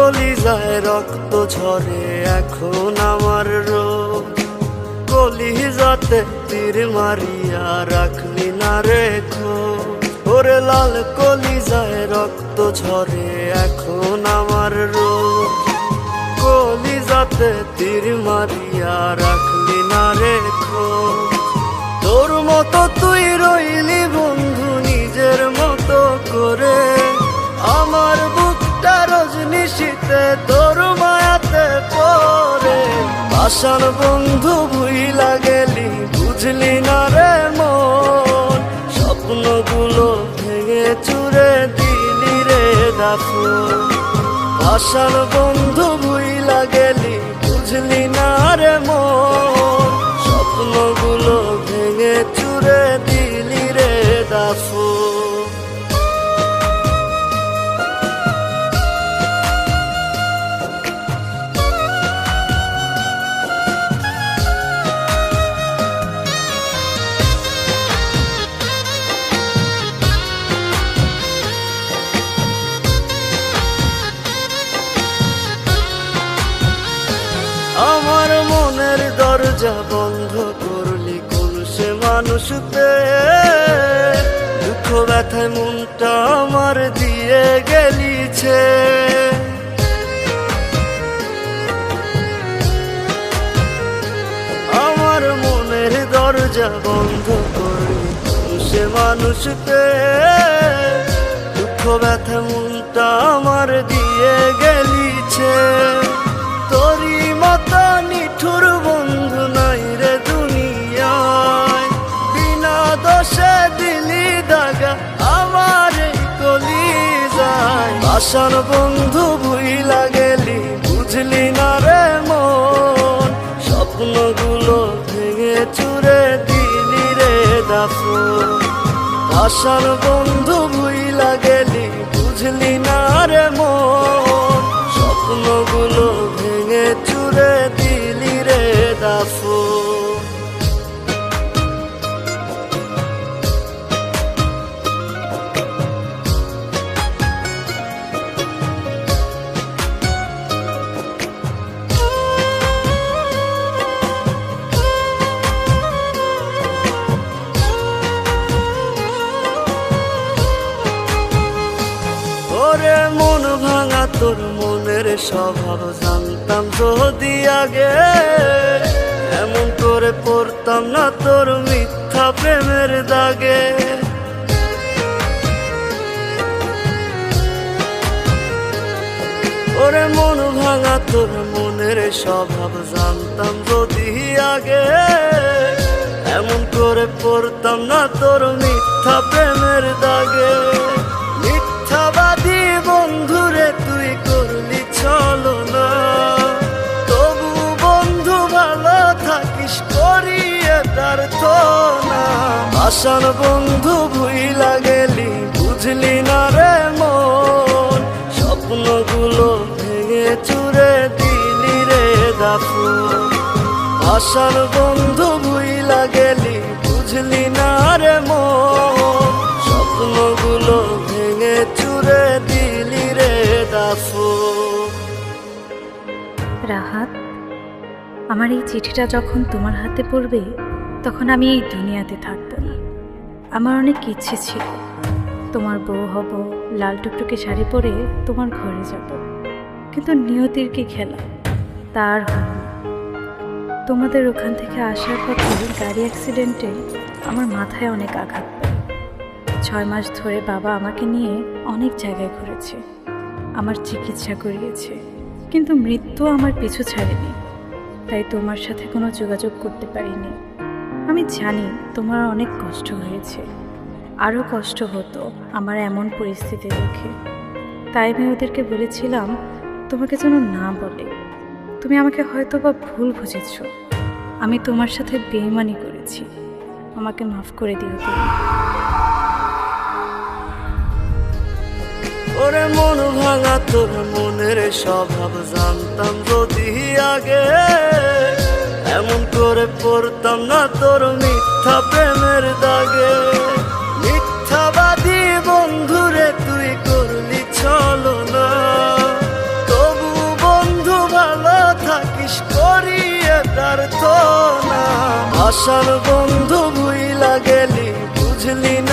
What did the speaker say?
কলিজায় রক্ত ঝরে এখন আমার রোগ। কলিজাতে তীর মারিয়া রাখলি না রেখো, ওরে লাল কলিজায় রক্ত ঝরে এখন আমার রোগ। কলিজাতে তীর মারিয়া রাখলি না রেখো, তোর মতো তুই রইলি বন্ধু নিজের মতো করে। আমার বুকটা রজনী শীতে তোর মায়াতে পড়ে। পাষাণ বন্ধু ভুইলা গেলি বুঝলি না রে মন, স্বপ্নগুলো ভেঙে চুরে দিলি রে দাফন। পাষাণ বন্ধু ভুইলা গেলি বুঝলি না রে মন, স্বপ্নগুলো ভেঙে চুরে দিলি রে দাফন। আমার মনের দরজা বন্ধ করলি কোন সে মানুষতে, দুঃখ ব্যথায় মনটা আমার দিয়ে গেলিছে। আমার মনের দরজা বন্ধ করলি কোন সে মানুষতে, দুঃখ ব্যথায় মনটা আমার দিয়ে গেলিছে। তোরি মতো নিঠুর বন্ধু নাই রে দুনিয়ায়, বিনা দোষে দিলি দাগা আমার এই কলিজায়। পাষাণ বন্ধু ভুইলা গেলি বুঝলি না রে মন, স্বপ্নগুলো ভেঙে চুরে দিলি রে দাফন। পাষাণ বন্ধু ভুইলা গেলি বুঝলি না রে মন, স্বপ্নগুলো ভেঙে চুরে দিলি রে দাফন। ওরে মন ভাঙা তোর মনের স্বভাব জানতাম যদি আগে, এমন করে পড়তাম না তোর মিথ্যা প্রেমের দাগে। ওরে মন ভাঙা তোর মনের স্বভাব জানতাম যদি আগে, এমন করে পড়তাম না তোর মিথ্যা প্রেমের দাগে। মিথ্যাবাদী বন্ধুরে তুই করলি ছলনা, তবু বন্ধু ভালো থাকিস করিয়ে তার না। পাষাণ বন্ধু ভুইলা গেলি বুঝলি না রে মন, স্বপ্নগুলো ভেঙে চুরে দিলি রে দাফন। পাষাণ বন্ধু ভুইলা গেলি বুঝলি না রে মন, স্বপ্নগুলো ভেঙে চুরে দিলি রে দাফন। রাহাত, আমার এই চিঠিটা যখন তোমার হাতে পড়বে তখন আমি এই দুনিয়াতে থাকবো না। আমার অনেক ইচ্ছে ছিল তোমার বউ হব, লাল টুকটুকে শাড়ি পরে তোমার ঘরে যাব, কিন্তু নিয়তির কি খেলা, তার হল না। তোমাদের ওখান থেকে আসার পথে গাড়ি অ্যাক্সিডেন্টে আমার মাথায় অনেক আঘাত পায়। 6 মাস ধরে বাবা আমাকে নিয়ে অনেক জায়গায় ঘুরেছে, আমার চিকিৎসা করিয়েছে, কিন্তু মৃত্যু আমার পিছু ছাড়েনি। তাই তোমার সাথে কোনো যোগাযোগ করতে পারিনি। আমি জানি তোমার অনেক কষ্ট হয়েছে, আরও কষ্ট হতো আমার এমন পরিস্থিতি দেখে। তাই আমি ওদেরকে বলেছিলাম তোমাকে যেন না বলে। তুমি আমাকে হয়তো বা ভুল বুঝেছ, আমি তোমার সাথে বেইমানি করেছি, আমাকে মাফ করে দিও তুমি। ওরে মন ভাঙা তোর মনের স্বভাব জানতাম যদি আগে, এমন করে পড়তাম না তোর মিথ্যা প্রেমের দাগে। মিথ্যাবাদী বন্ধুরে তুই করলি ছলনা, তবু আশার বন্ধু ভুইলা গেলি, বুঝলি না